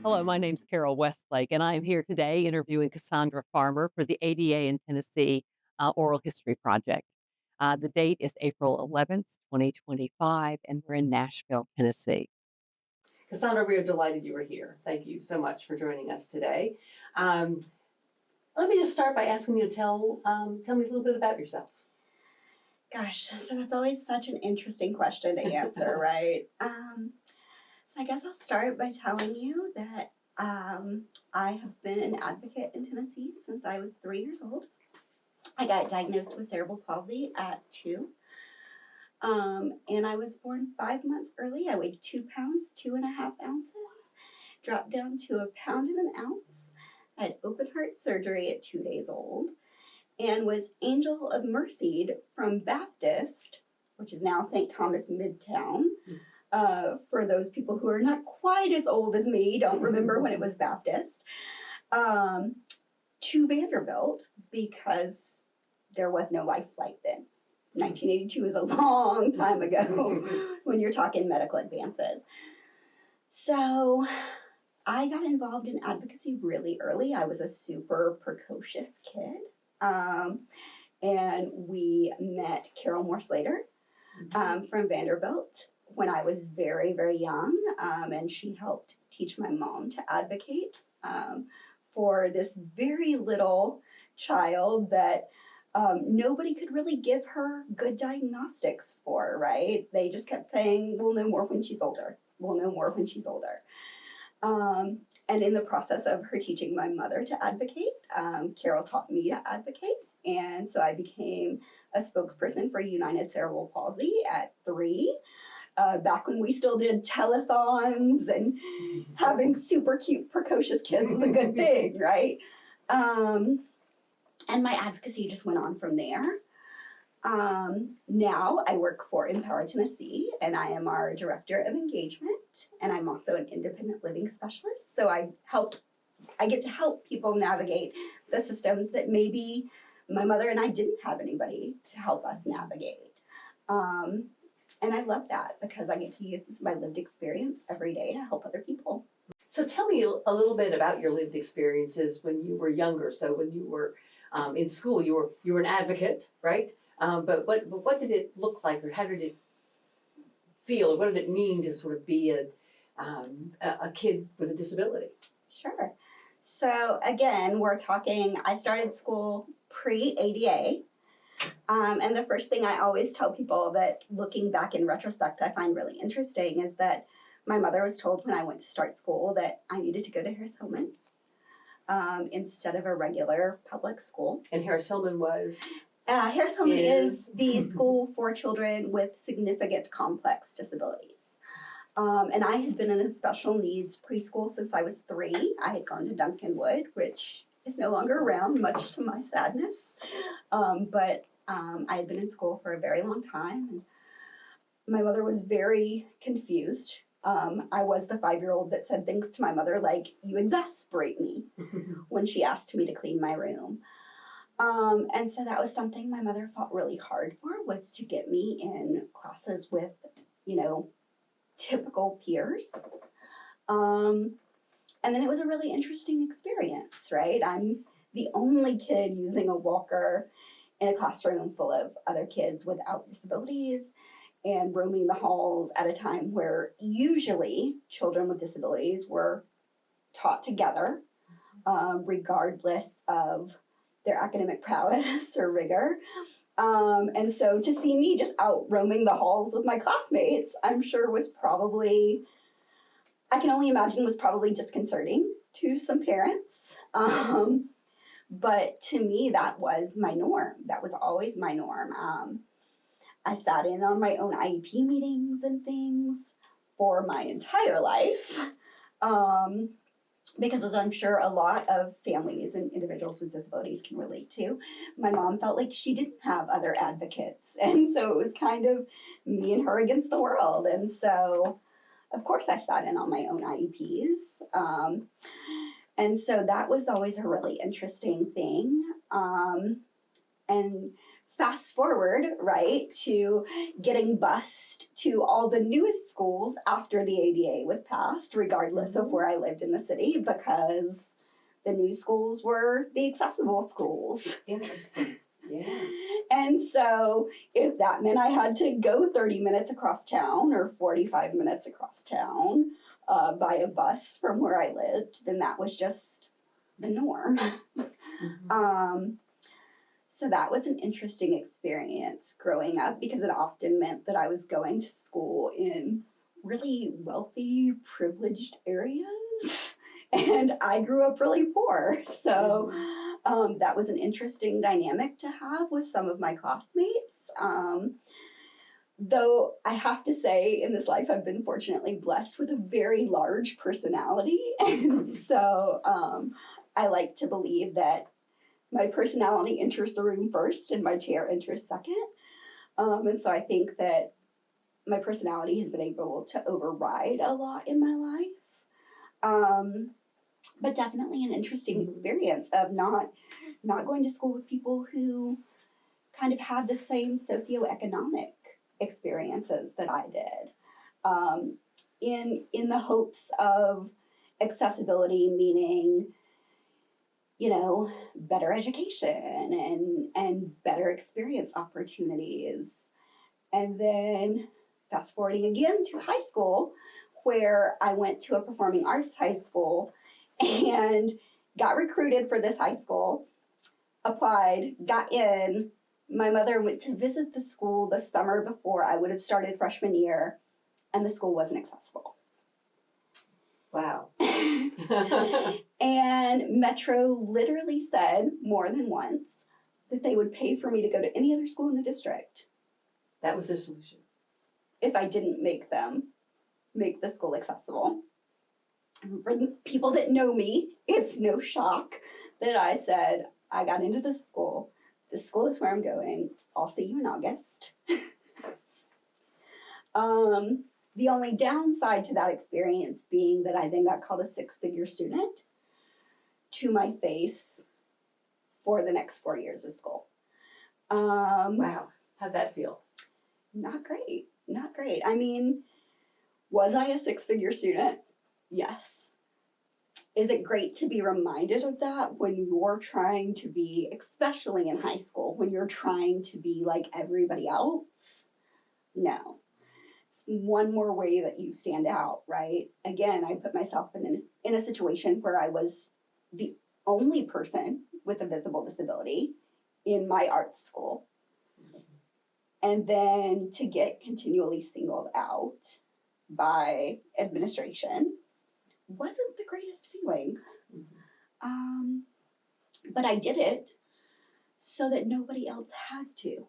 Hello, my name's Carol Westlake, and I'm here today interviewing Kasondra Farmer for the ADA in Tennessee Oral History Project. The date is April 11th, 2025, and we're in Nashville, Tennessee. Cassandra, we are delighted you were here. Thank you so much for joining us today. Um, Let me just start by asking you to tell me a little bit about yourself. Gosh, so that's always such an interesting question to answer, right? So I guess I'll start by telling you that I have been an advocate in Tennessee since I was 3 years old. I got diagnosed with cerebral palsy at 2. And I was born 5 months early. I weighed 2 pounds, 2.5 ounces, dropped down to 1 pound and 1 ounce. I had open heart surgery at 2 days old and was Angel of Mercied from Baptist, which is now St. Thomas Midtown. For those people who are not quite as old as me, don't remember when it was Baptist, to Vanderbilt because there was no life flight then. 1982 is a long time ago when you're talking medical advances. So I got involved in advocacy really early. I was a super precocious kid. And we met Carol Moore Slater from Vanderbilt when I was very, very young. And she helped teach my mom to advocate for this very little child that nobody could really give her good diagnostics for, right? They just kept saying, we'll know more when she's older. We'll know more when she's older. And in the process of her teaching my mother to advocate, Carol taught me to advocate. And so I became a spokesperson for United Cerebral Palsy at 3, back when we still did telethons and having super cute, precocious kids was a good thing, right? And my advocacy just went on from there. Now I work for Empower Tennessee, and I am our director of engagement, and I'm also an independent living specialist. So I get to help people navigate the systems that maybe my mother and I didn't have anybody to help us navigate. And I love that because I get to use my lived experience every day to help other people. So tell me a little bit about your lived experiences when you were younger. So when you were in school, you were an advocate, right? But what did it look like, or how did it feel, or what did it mean to sort of be a kid with a disability? Sure. So again, I started school pre-ADA. And the first thing I always tell people that looking back in retrospect, I find really interesting is that my mother was told when I went to start school that I needed to go to Harris-Hillman instead of a regular public school. And Harris-Hillman was? Harris-Hillman is the school for children with significant complex disabilities. And I had been in a special needs preschool since I was 3. I had gone to Duncanwood, which is no longer around, much to my sadness. But I had been in school for a very long time, and my mother was very confused. I was the 5-year-old that said things to my mother like, "You exasperate me," when she asked me to clean my room. And so that was something my mother fought really hard for, was to get me in classes with, typical peers. And then it was a really interesting experience, right? I'm the only kid using a walker in a classroom full of other kids without disabilities and roaming the halls at a time where usually children with disabilities were taught together, regardless of their academic prowess or rigor. And so to see me just out roaming the halls with my classmates, I'm sure I can only imagine was probably disconcerting to some parents. But to me, that was my norm. That was always my norm. I sat in on my own IEP meetings and things for my entire life. Because as I'm sure a lot of families and individuals with disabilities can relate to, my mom felt like she didn't have other advocates. And so it was kind of me and her against the world. And so, of course, I sat in on my own IEPs. And so that was always a really interesting thing. And fast forward, right, to getting bused to all the newest schools after the ADA was passed, regardless of where I lived in the city, because the new schools were the accessible schools. Interesting. Yeah. And so if that meant I had to go 30 minutes across town or 45 minutes across town by a bus from where I lived, then that was just the norm. So that was an interesting experience growing up, because it often meant that I was going to school in really wealthy, privileged areas. And I grew up really poor. So that was an interesting dynamic to have with some of my classmates. Though I have to say, in this life, I've been fortunately blessed with a very large personality. And so I like to believe that my personality enters the room first and my chair enters second. And so I think that my personality has been able to override a lot in my life. But definitely an interesting experience of not going to school with people who kind of had the same socioeconomic experiences that I did. In the hopes of accessibility, meaning, you know, better education and better experience opportunities. And then fast forwarding again to high school, where I went to a performing arts high school and got recruited for this high school, applied, got in. My mother went to visit the school the summer before I would have started freshman year, and the school wasn't accessible. Wow. And Metro literally said more than once that they would pay for me to go to any other school in the district. That was their solution. If I didn't make the school accessible. For people that know me, it's no shock that I said, I got into this school. This school is where I'm going. I'll see you in August. The only downside to that experience being that I then got called a 6-figure student to my face for the next 4 years of school. Wow. How'd that feel? Not great. Not great. I mean, was I a 6-figure student? Yes. Is it great to be reminded of that when you're trying to be, especially in high school, when you're trying to be like everybody else? No. It's one more way that you stand out, right? Again, I put myself in a situation where I was the only person with a visible disability in my art school. And then to get continually singled out by administration wasn't the greatest feeling. But I did it so that nobody else had to.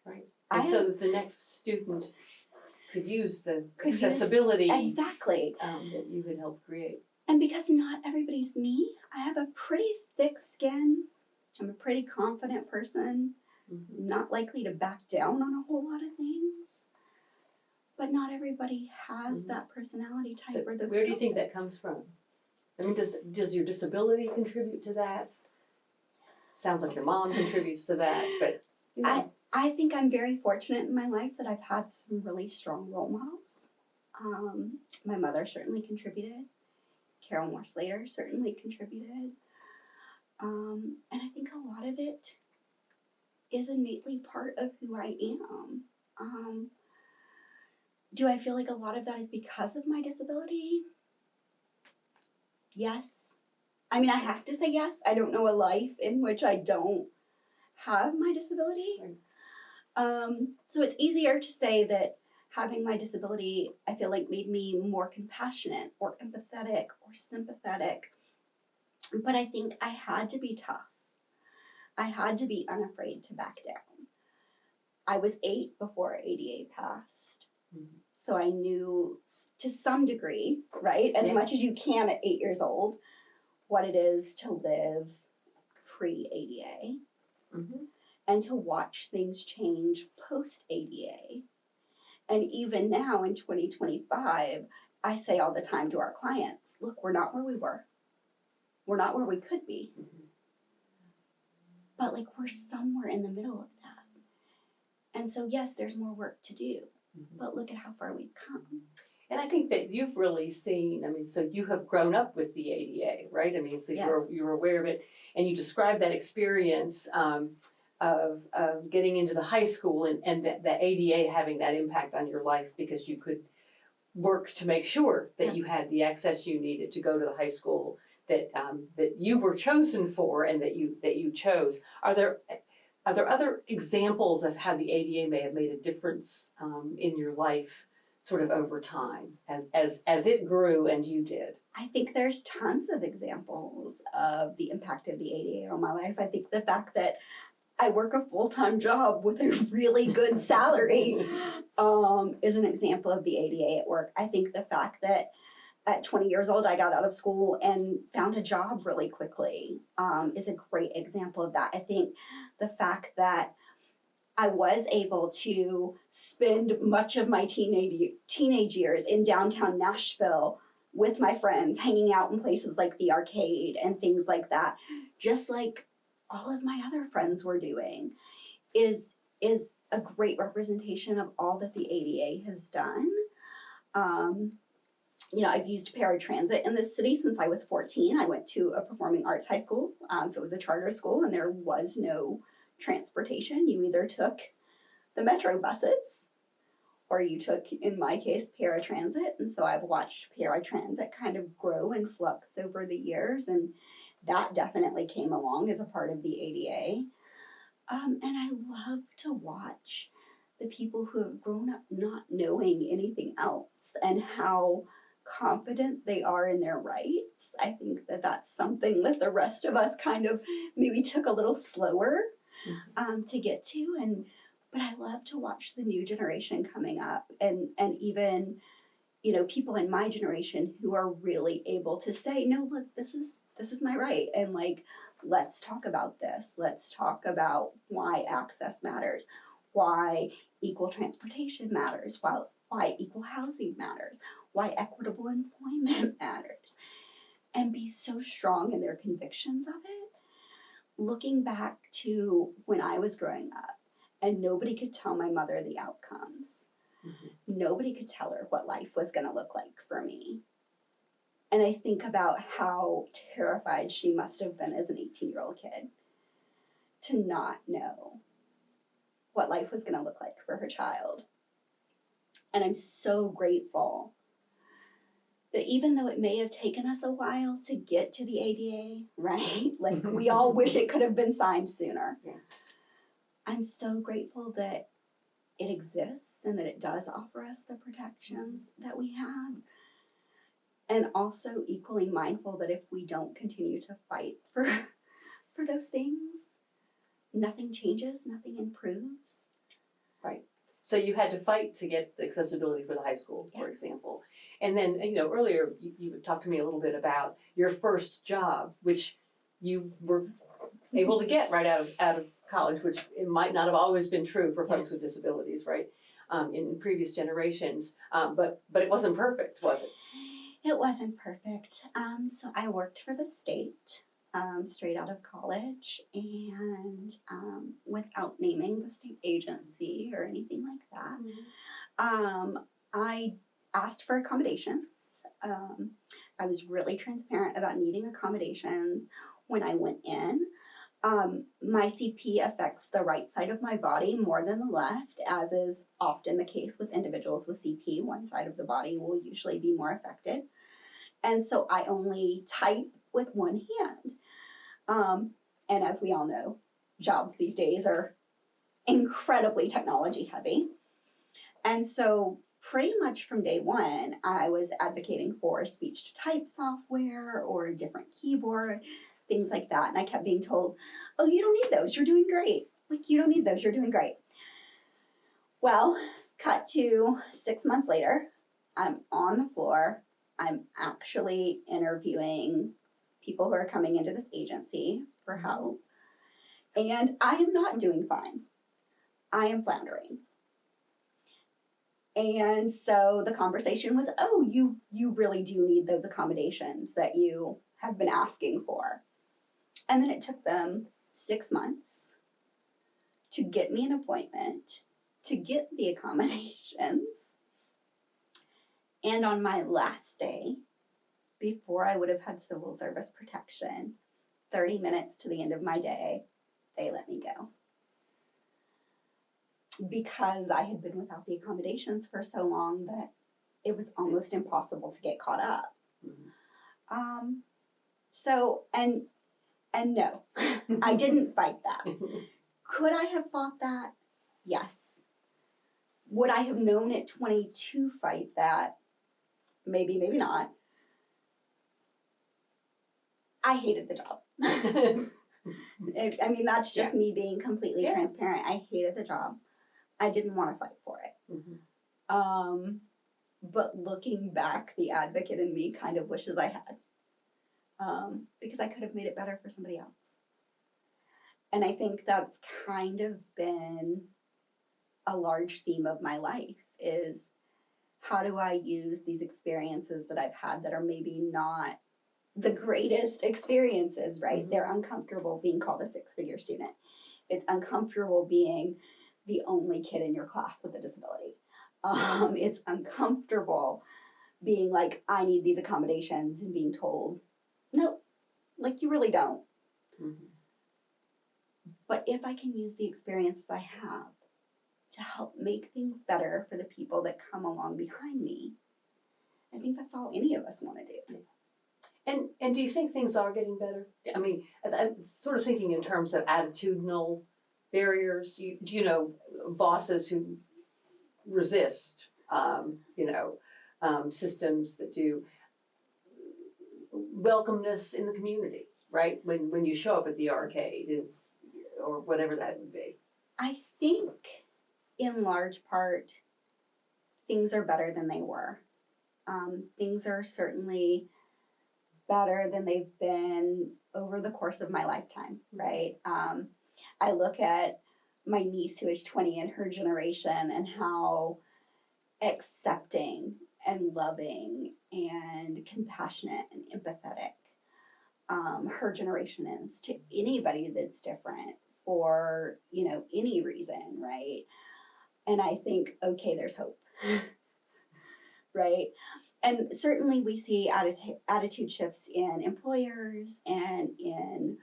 Right. And so that the next student could use the accessibility exactly that you had helped create. And because not everybody's me, I have a pretty thick skin. I'm a pretty confident person, not likely to back down on a whole lot of things. But not everybody has that personality type or those where do you think that comes from? I mean, does your disability contribute to that? Sounds like your mom contributes to that, but you know. I think I'm very fortunate in my life that I've had some really strong role models. My mother certainly contributed. Carol Moore-Slater certainly contributed. And I think a lot of it is innately part of who I am. Do I feel like a lot of that is because of my disability? Yes. I mean, I have to say yes. I don't know a life in which I don't have my disability. Right. So it's easier to say that having my disability, I feel like, made me more compassionate or empathetic or sympathetic. But I think I had to be tough. I had to be unafraid to back down. I was 8 before ADA passed. So I knew to some degree, right, as much as you can at 8 years old, what it is to live pre-ADA and to watch things change post-ADA. And even now in 2025, I say all the time to our clients, look, we're not where we were. We're not where we could be. But like we're somewhere in the middle of that. And so, yes, there's more work to do, Mhm. but look at how far we've come. And I think that you've really seen, I mean, so you have grown up with the ADA, right? I mean, so Yes. you're aware of it, and you described that experience of getting into the high school and the ADA having that impact on your life because you could work to make sure that Yeah. you had the access you needed to go to the high school that you were chosen for and that you chose. Are there other examples of how the ADA may have made a difference in your life, sort of over time, as it grew and you did? I think there's tons of examples of the impact of the ADA on my life. I think the fact that I work a full-time job with a really good salary is an example of the ADA at work. I think the fact that at 20 years old, I got out of school and found a job really quickly is a great example of that. I think the fact that I was able to spend much of my teenage years in downtown Nashville with my friends, hanging out in places like the arcade and things like that, just like all of my other friends were doing, is a great representation of all that the ADA has done. I've used paratransit in this city since I was 14. I went to a performing arts high school, so it was a charter school, and there was no transportation. You either took the metro buses or you took, in my case, paratransit. And so I've watched paratransit kind of grow and flux over the years, and that definitely came along as a part of the ADA. And I love to watch the people who have grown up not knowing anything else and how confident they are in their rights. I think that that's something that the rest of us kind of maybe took a little slower to get to. But I love to watch the new generation coming up, and even people in my generation who are really able to say, no, look, this is my right, and like, let's talk about this. Let's talk about why access matters, why equal transportation matters, why equal housing matters, why equitable employment matters, and be so strong in their convictions of it. Looking back to when I was growing up, and nobody could tell my mother the outcomes. Mm-hmm. Nobody could tell her what life was going to look like for me. And I think about how terrified she must have been as an 18-year-old kid to not know what life was going to look like for her child. And I'm so grateful that even though it may have taken us a while to get to the ADA, right? Like, we all wish it could have been signed sooner. Yeah. I'm so grateful that it exists and that it does offer us the protections that we have. And also equally mindful that if we don't continue to fight for those things, nothing changes, nothing improves. Right. So you had to fight to get the accessibility for the high school, for example. And then, earlier you talked to me a little bit about your first job, which you were able to get right out of college, which it might not have always been true for folks with disabilities, right? In previous generations, but it wasn't perfect, was it? It wasn't perfect. So I worked for the state straight out of college, and without naming the state agency or anything like that, I asked for accommodations. I was really transparent about needing accommodations when I went in. My CP affects the right side of my body more than the left, as is often the case with individuals with CP. One side of the body will usually be more affected. And so I only type with one hand. And as we all know, jobs these days are incredibly technology heavy. And so pretty much from day one, I was advocating for speech to type software or a different keyboard, things like that. And I kept being told, oh, you don't need those, you're doing great. Like, you don't need those, you're doing great. Well, cut to 6 months later, I'm on the floor. I'm actually interviewing people who are coming into this agency for help. And I am not doing fine. I am floundering. And so the conversation was, oh, you really do need those accommodations that you have been asking for. And then it took them 6 months to get me an appointment to get the accommodations. And on my last day, before I would have had civil service protection, 30 minutes to the end of my day, they let me go. Because I had been without the accommodations for so long that it was almost impossible to get caught up. Mhm. So, and no, I didn't fight that. Could I have fought that? Yes. Would I have known at 20 to fight that? Maybe, maybe not. I hated the job. I mean, that's just me being completely transparent. I hated the job. I didn't want to fight for it. Mhm. But looking back, the advocate in me kind of wishes I had. Because I could have made it better for somebody else. And I think that's kind of been a large theme of my life is how do I use these experiences that I've had that are maybe not the greatest experiences, right? Mhm. They're uncomfortable being called a six-figure student. It's uncomfortable being the only kid in your class with a disability. It's uncomfortable being like, I need these accommodations and being told, no, like you really don't. Mhm. But if I can use the experiences I have to help make things better for the people that come along behind me, I think that's all any of us want to do. And do you think things are getting better? I mean, I'm sort of thinking in terms of attitudinal barriers. Do you know bosses who resist, systems that do welcomeness in the community, right? When you show up at the arcade is, or whatever that would be. I think in large part, things are better than they were. Things are certainly better than they've been over the course of my lifetime, right? I look at my niece who is 20 and her generation and how accepting and loving and compassionate and empathetic her generation is to anybody that's different for, any reason, right? And I think, okay, there's hope, right? And certainly we see attitude shifts in employers and in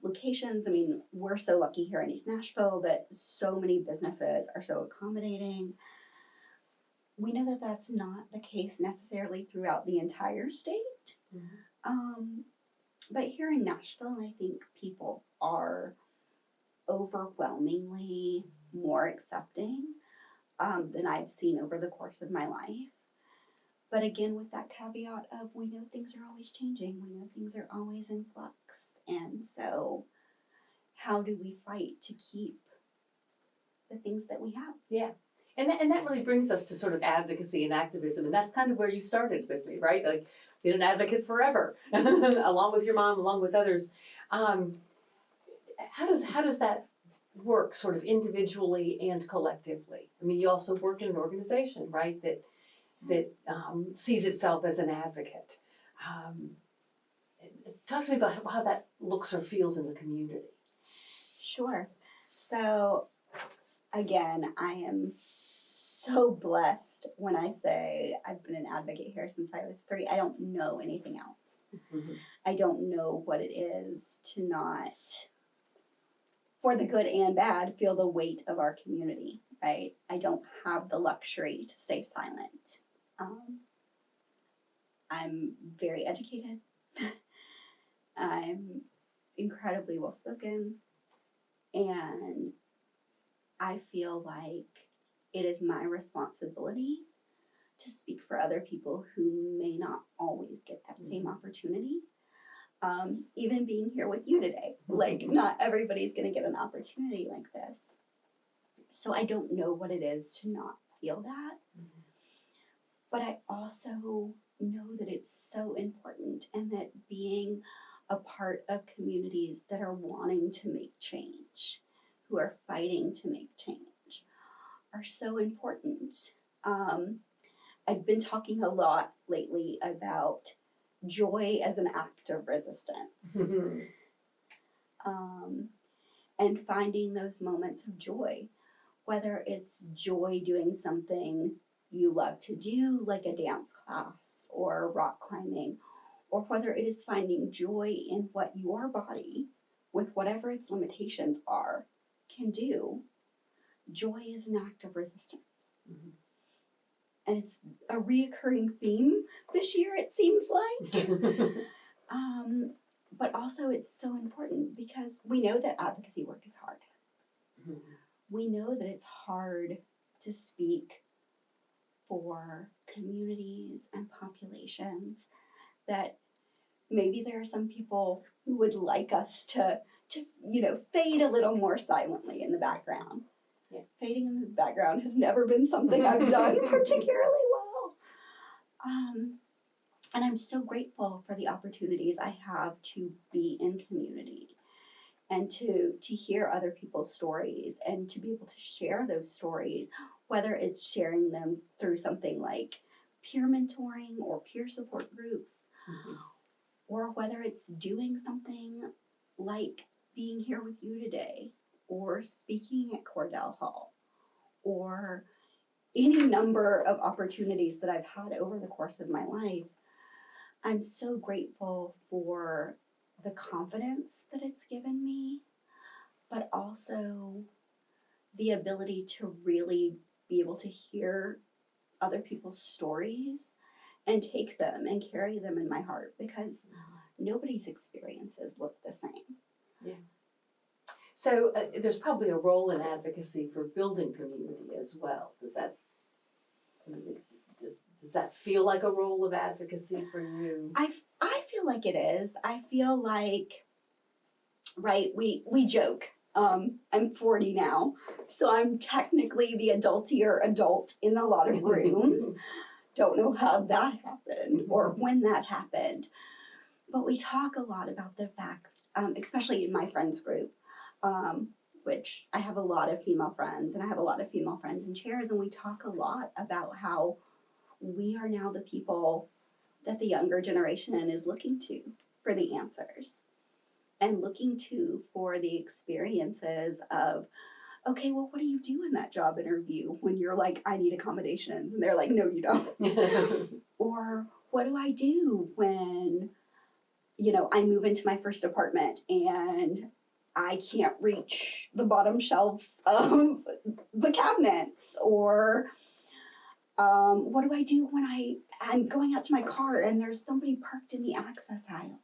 locations. I mean, we're so lucky here in East Nashville that so many businesses are so accommodating. We know that that's not the case necessarily throughout the entire state. Mm-hmm. But here in Nashville, I think people are overwhelmingly more accepting than I've seen over the course of my life. But again, with that caveat of we know things are always changing, we know things are always in flux. And so, how do we fight to keep the things that we have? Yeah. And that really brings us to sort of advocacy and activism. And that's kind of where you started with me, right? Like, been an advocate forever, along with your mom, along with others. How does that work sort of individually and collectively? I mean, you also work in an organization, right, that sees itself as an advocate. Talk to me about how that looks or feels in the community. Sure. So, again, I am so blessed when I say I've been an advocate here since I was 3. I don't know anything else. Mm-hmm. I don't know what it is to not, for the good and bad, feel the weight of our community, right? I don't have the luxury to stay silent. I'm very educated. I'm incredibly well spoken. And I feel like it is my responsibility to speak for other people who may not always get that same opportunity. Even being here with you today, like not everybody's going to get an opportunity like this. So I don't know what it is to not feel that. But I also know that it's so important and that being a part of communities that are wanting to make change, who are fighting to make change, are so important. I've been talking a lot lately about joy as an act of resistance. And finding those moments of joy whether it's joy doing something you love to do, like a dance class or rock climbing, or whether it is finding joy in what your body, with whatever its limitations are, can do. Joy is an act of resistance. Mhm. And it's a reoccurring theme this year, it seems like. But also, it's so important because we know that advocacy work is hard. Mhm. We know that it's hard to speak for communities and populations that maybe there are some people who would like us to fade a little more silently in the background. Yeah. Fading in the background has never been something I've done particularly well. And I'm so grateful for the opportunities I have to be in community and to hear other people's stories and to be able to share those stories, whether it's sharing them through something like peer mentoring or peer support groups, Mhm. or whether it's doing something like being here with you today or speaking at Cordell Hall or any number of opportunities that I've had over the course of my life. I'm so grateful for the confidence that it's given me, but also the ability to really be able to hear other people's stories and take them and carry them in my heart, because nobody's experiences look the same. Yeah. So there's probably a role in advocacy for building community as well. Does that feel like a role of advocacy for you? I feel like it is. I feel like, right, we joke. I'm 40 now, so I'm technically the adultier adult in a lot of rooms. Don't know how that happened or when that happened. But we talk a lot about the fact, especially in my friends group, which I have a lot of female friends, and I have a lot of female friends in chairs, and we talk a lot about how we are now the people that the younger generation is looking to for the answers and looking to for the experiences of, okay, well, what do you do in that job interview when you're like, I need accommodations? And they're like, no, you don't. Or what do I do when, I move into my first apartment and I can't reach the bottom shelves of the cabinets? Or what do I do when I'm going out to my car and there's somebody parked in the access aisle?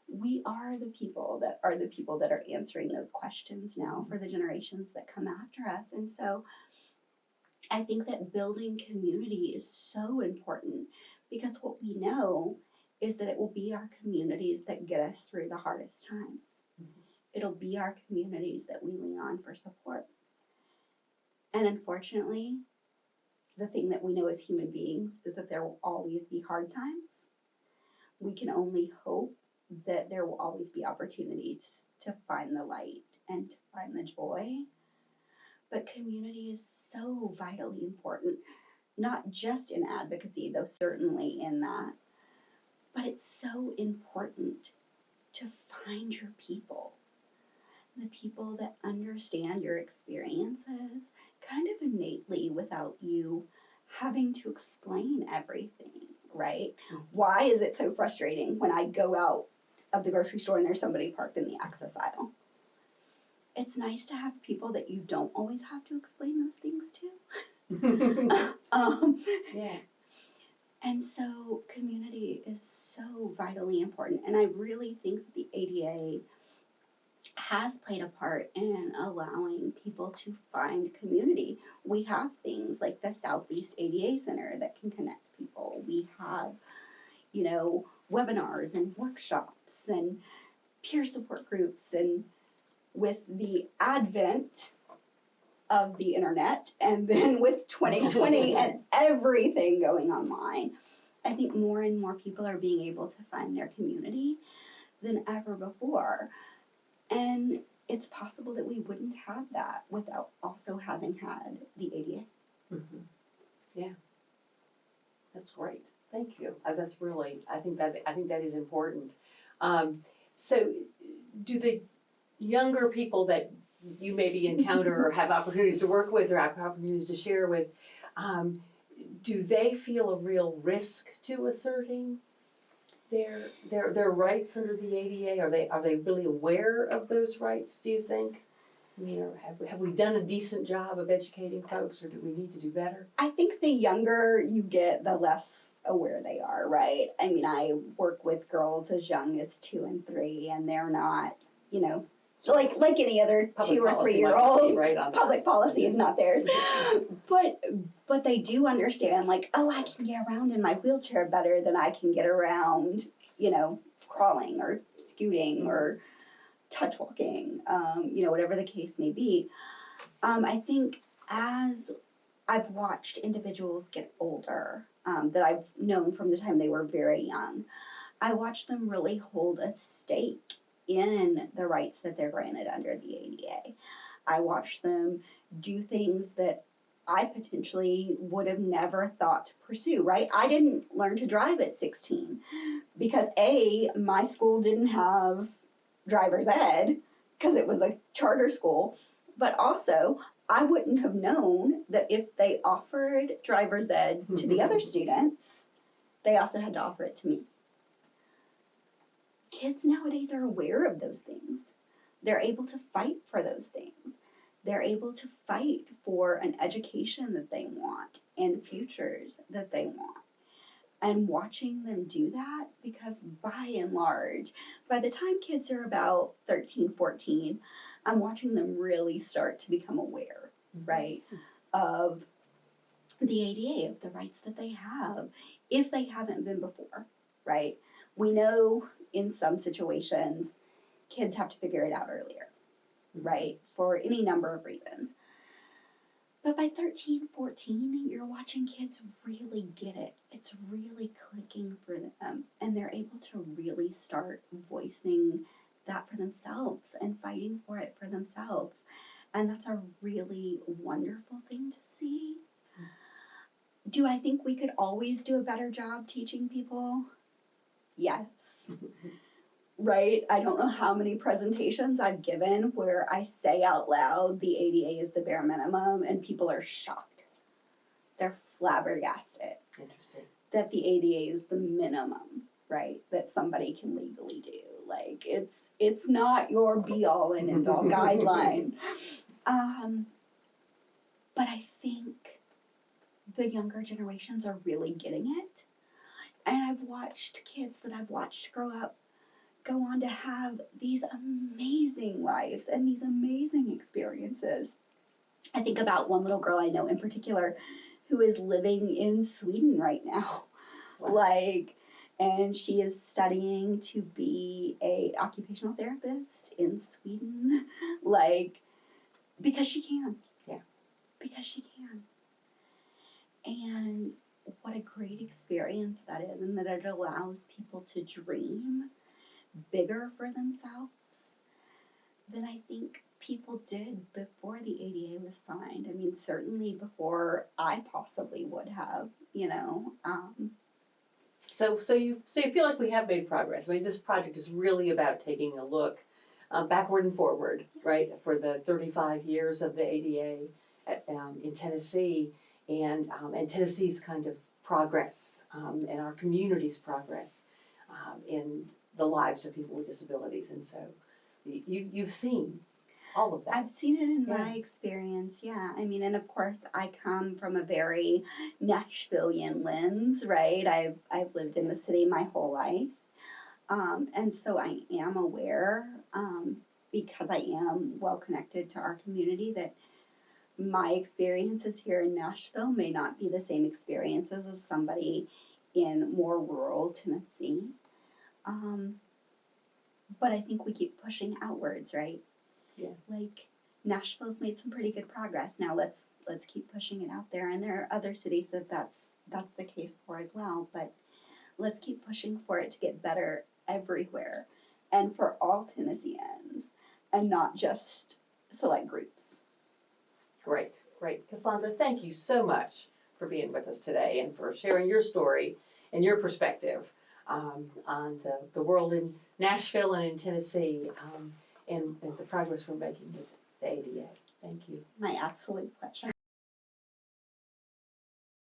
We are the people that are answering those questions now for the generations that come after us. And so I think that building community is so important, because what we know is that it will be our communities that get us through the hardest times. Mhm. It'll be our communities that we lean on for support. And unfortunately, the thing that we know as human beings is that there will always be hard times. We can only hope that there will always be opportunities to find the light and to find the joy. But community is so vitally important, not just in advocacy, though certainly in that, but it's so important to find your people, the people that understand your experiences kind of innately without you having to explain everything, right? Mhm. Why is it so frustrating when I go out of the grocery store and there's somebody parked in the access aisle? It's nice to have people that you don't always have to explain those things to. Yeah. And so community is so vitally important. And I really think that the ADA has played a part in allowing people to find community. We have things like the Southeast ADA Center that can connect people. We have, webinars and workshops and peer support groups. And with the advent of the internet, and then with 2020 and everything going online, I think more and more people are being able to find their community than ever before. And it's possible that we wouldn't have that without also having had the ADA. Mm-hmm. Yeah, that's great. Thank you. That's really. I think that is important. So, do the younger people that you maybe encounter or have opportunities to work with or have opportunities to share with, do they feel a real risk to asserting their rights under the ADA? Are they really aware of those rights, do you think? I mean, or have we done a decent job of educating folks, or do we need to do better? I think the younger you get, the less aware they are, right? I mean, I work with girls as young as 2 and 3, and they're not, you know, like any other Public 2 or policy 3 year might not old. be right on that. Public policy is not theirs, but they do understand, like, oh, I can get around in my wheelchair better than I can get around, you know, crawling or scooting or touch walking, you know, whatever the case may be. I think as I've watched individuals get older, that I've known from the time they were very young, I watch them really hold a stake in the rights that they're granted under the ADA. I watch them do things that I potentially would have never thought to pursue, right? I didn't learn to drive at 16 because A, my school didn't have driver's ed because it was a charter school, but also I wouldn't have known that if they offered driver's ed to the other students, they also had to offer it to me. Kids nowadays are aware of those things. They're able to fight for those things. They're able to fight for an education that they want and futures that they want. And watching them do that, because by and large, by the time kids are about 13, 14, I'm watching them really start to become aware, right, of the ADA, of the rights that they have, if they haven't been before, right? We know in some situations, kids have to figure it out earlier, right, for any number of reasons. But by 13, 14, you're watching kids really get it. It's really clicking for them. And they're able to really start voicing that for themselves and fighting for it for themselves. And that's a really wonderful thing to see. Do I think we could always do a better job teaching people? Yes. Right? I don't know how many presentations I've given where I say out loud the ADA is the bare minimum and people are shocked. They're flabbergasted. Interesting. That the ADA is the minimum, right? That somebody can legally do. Like it's not your be all and end all guideline. But I think the younger generations are really getting it. And I've watched kids that I've watched grow up go on to have these amazing lives and these amazing experiences. I think about one little girl I know in particular who is living in Sweden right now. Wow. And she is studying to be a occupational therapist in Sweden, because she can. Yeah. Because she can. And what a great experience that is, and that it allows people to dream bigger for themselves than I think people did before the ADA was signed. I mean, certainly before I possibly would have, you know. So you feel like we have made progress. I mean, this project is really about taking a look backward and forward, right, for the 35 years of the ADA in Tennessee, and Tennessee's kind of progress and our community's progress in the lives of people with disabilities. And so you've seen all of that. I've seen it in my experience, yeah. I mean, and of course, I come from a very Nashvilleian lens, right? I've lived in the city my whole life. And so I am aware, because I am well connected to our community, that my experiences here in Nashville may not be the same experiences of somebody in more rural Tennessee. But I think we keep pushing outwards, right? Yeah. Like Nashville's made some pretty good progress. Now let's keep pushing it out there. And there are other cities that's the case for as well. But let's keep pushing for it to get better everywhere, and for all Tennesseans, and not just select groups. Great. Kasondra, thank you so much for being with us today and for sharing your story and your perspective on the world in Nashville and in Tennessee, and the progress we're making the ADA. Thank you. My absolute pleasure.